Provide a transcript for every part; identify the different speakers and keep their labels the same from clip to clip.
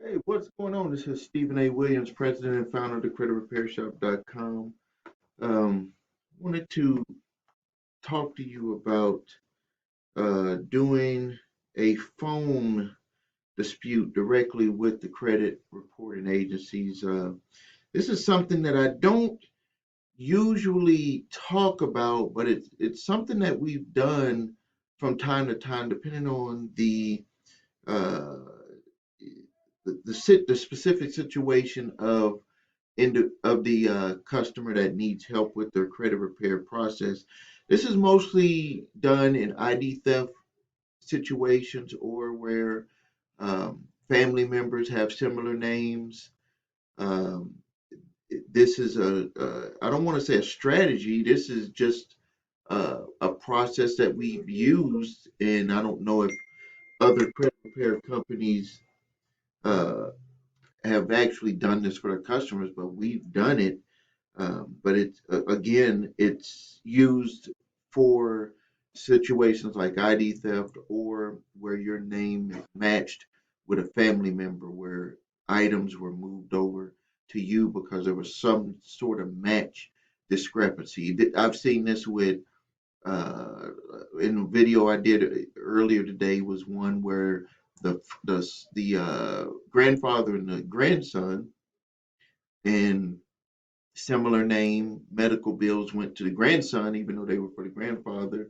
Speaker 1: Hey, what's going on? This is Stephen A. Williams, president and founder of the creditrepairshop.com. Wanted to talk to you about doing a phone dispute directly with the credit reporting agencies. This is something that I don't usually talk about, but it's something that we've done from time to time, depending on uh, the specific situation of the customer that needs help with their credit repair process. This is mostly done in ID theft situations or where family members have similar names. Um, this is I don't want to say a strategy. This is just a process that we've used, and I don't know if other credit repair companies uh, have actually done this for their customers, but we've done it. But it's again, it's used for situations like ID theft or where your name is matched with a family member, where items were moved over to you because there was some sort of match discrepancy. I've seen this with uh, in a video I did earlier today was one where the grandfather and the grandson and similar name medical bills went to the grandson, even though they were for the grandfather.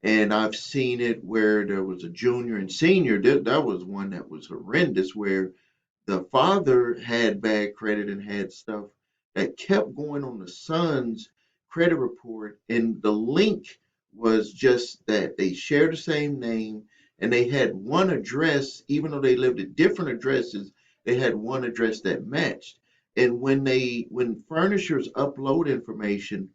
Speaker 1: And I've seen it where there was a junior and senior. That was one that was horrendous, where the father had bad credit and had stuff that kept going on the son's credit report. And the link was just that they shared the same name and they had one address, even though they lived at different addresses, they had one address that matched. And when furnishers upload information,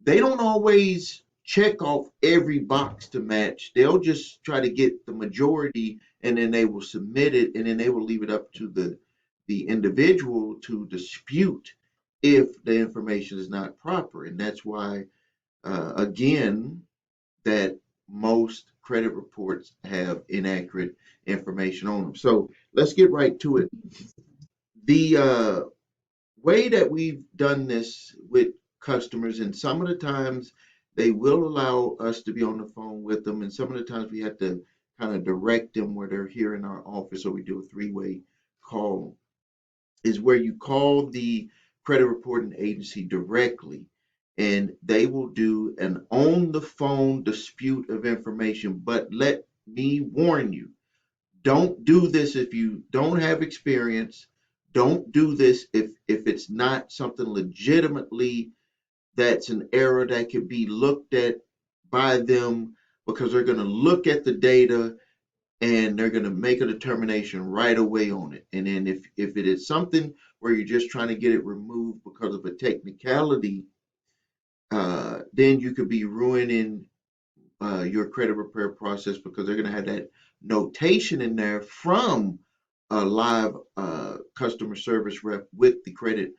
Speaker 1: they don't always check off every box to match. They'll just try to get the majority and then they will submit it and then they will leave it up to the individual to dispute if the information is not proper. And that's why, again, that most credit reports have inaccurate information on them. So let's get right to it. The way that we've done this with customers, and some of the times they will allow us to be on the phone with them, and some of the times we have to kind of direct them where they're here in our office, or we do a three-way call, is where you call the credit reporting agency directly, and they will do an on the phone dispute of information. But let me warn you, don't do this if you don't have experience. Don't do this if it's not something legitimately that's an error that could be looked at by them, because they're going to look at the data and they're going to make a determination right away on it. And then if it is something where you're just trying to get it removed because of a technicality, then you could be ruining your credit repair process, because they're going to have that notation in there from a live customer service rep with the credit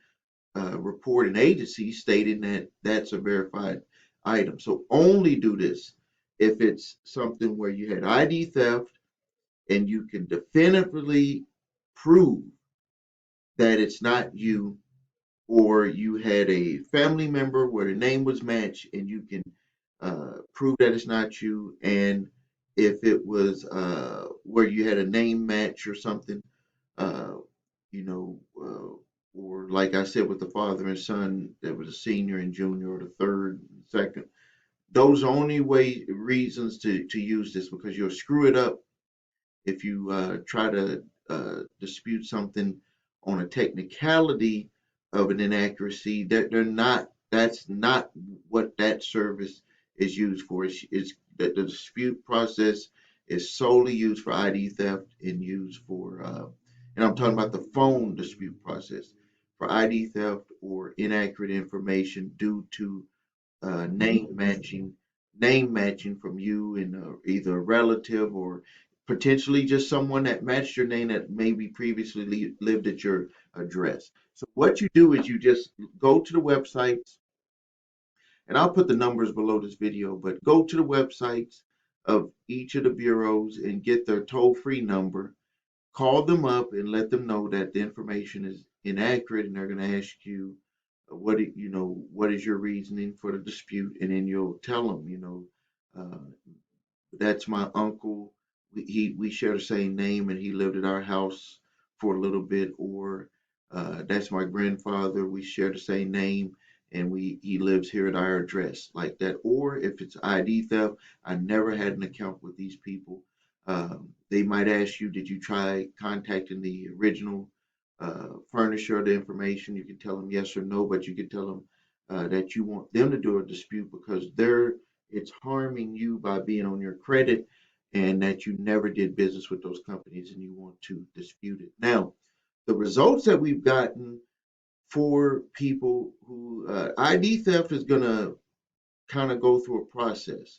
Speaker 1: reporting agency stating that that's a verified item. So only do this if it's something where you had ID theft and you can definitively prove that it's not you, or you had a family member where the name was matched and you can prove that it's not you. And if it was where you had a name match or something, uh, or like I said with the father and son, there was a senior and junior, or the third, second. Those are only reasons to use this, because you'll screw it up if you try to dispute something on a technicality of an inaccuracy. That they're not. That's not what that service is used for. It's that the dispute process is solely used for ID theft and used for, and I'm talking about the phone dispute process for ID theft or inaccurate information due to name matching from you and either a relative or potentially just someone that matched your name that maybe previously lived at your address. So what you do is you just go to the websites, and I'll put the numbers below this video, but go to the websites of each of the bureaus and get their toll-free number. call them up and let them know that the information is inaccurate, and they're going to ask you what is your reasoning for the dispute, and then you'll tell them, uh, that's my uncle. We share the same name, and he lived at our house for a little bit. Or that's my grandfather. We share the same name, and we he lives here at our address, like that. Or if it's ID theft, I never had an account with these people. They might ask you, did you try contacting the original furnisher of the information? You can tell them yes or no, but you can tell them that you want them to do a dispute because it's harming you by being on your credit, and that you never did business with those companies and you want to dispute it. Now, the results that we've gotten for people who ID theft is going to kind of go through a process,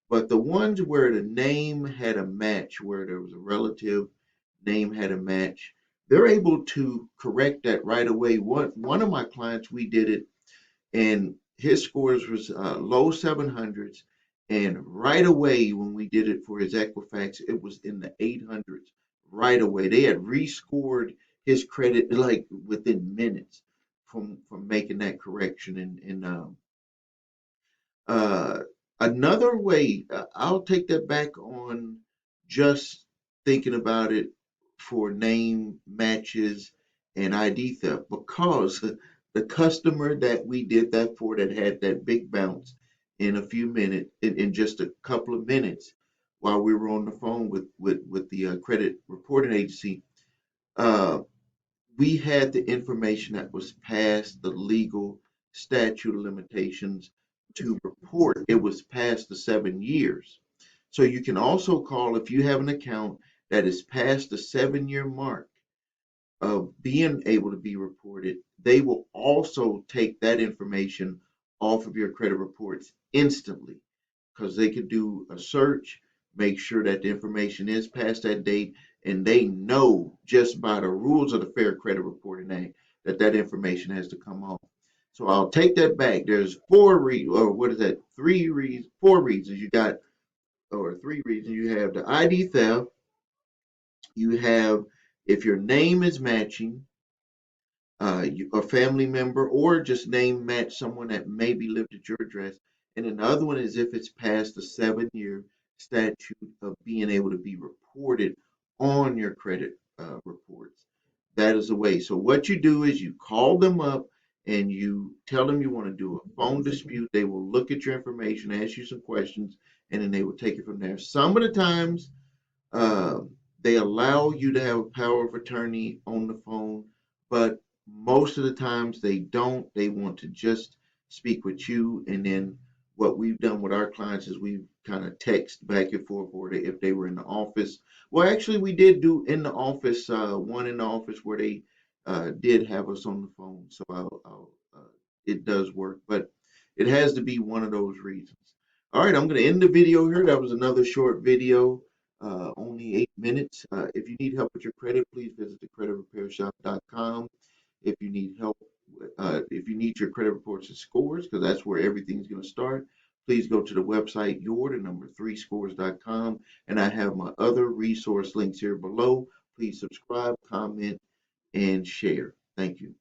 Speaker 1: but the ones where the name had a match, where there was a relative name had a match, they're able to correct that right away. One of my clients, we did it, and his scores was low 700s, and right away when we did it for his Equifax, it was in the 800s right away. They had rescored his credit like within minutes from making that correction. And uh, another way, I'll take that back on just thinking about it for name matches and ID theft, because the customer that we did that for, that had that big bounce in a few minutes, in just a couple of minutes, while we were on the phone with the credit reporting agency, uh, we had the information that was past the legal statute of limitations to report. It was past the 7 years. So you can also call if you have an account that is past the 7 year mark of being able to be reported. They will also take that information off of your credit reports instantly, because they could do a search, make sure that the information is past that date, and they know just by the rules of the Fair Credit Reporting Act that that information has to come off. So I'll take that back. There's four reasons you got, or three reasons you have: the ID theft, you have if your name is matching, a family member, or just name match someone that maybe lived at your address. And then the other one is if it's past the 7 year statute of being able to be reported on your credit reports. That is the way. So what you do is you call them up and you tell them you want to do a phone dispute. They will look at your information, ask you some questions, and then they will take it from there. Some of the times uh, they allow you to have a power of attorney on the phone, but most of the times they don't. They want to just speak with you. And then what we've done with our clients is we've kind of text back and forth, or if they were in the office. Well, actually, we did do in the office, one in the office where they did have us on the phone. So it does work, but it has to be one of those reasons. All right, I'm going to end the video here. That was another short video, only 8 minutes. If you need help with your credit, please visit thecreditrepairshop.com. If you need help, if you need your credit reports and scores, because that's where everything's going to start, please go to the website your3scores.com, and I have my other resource links here below. Please subscribe, comment, and share. Thank you.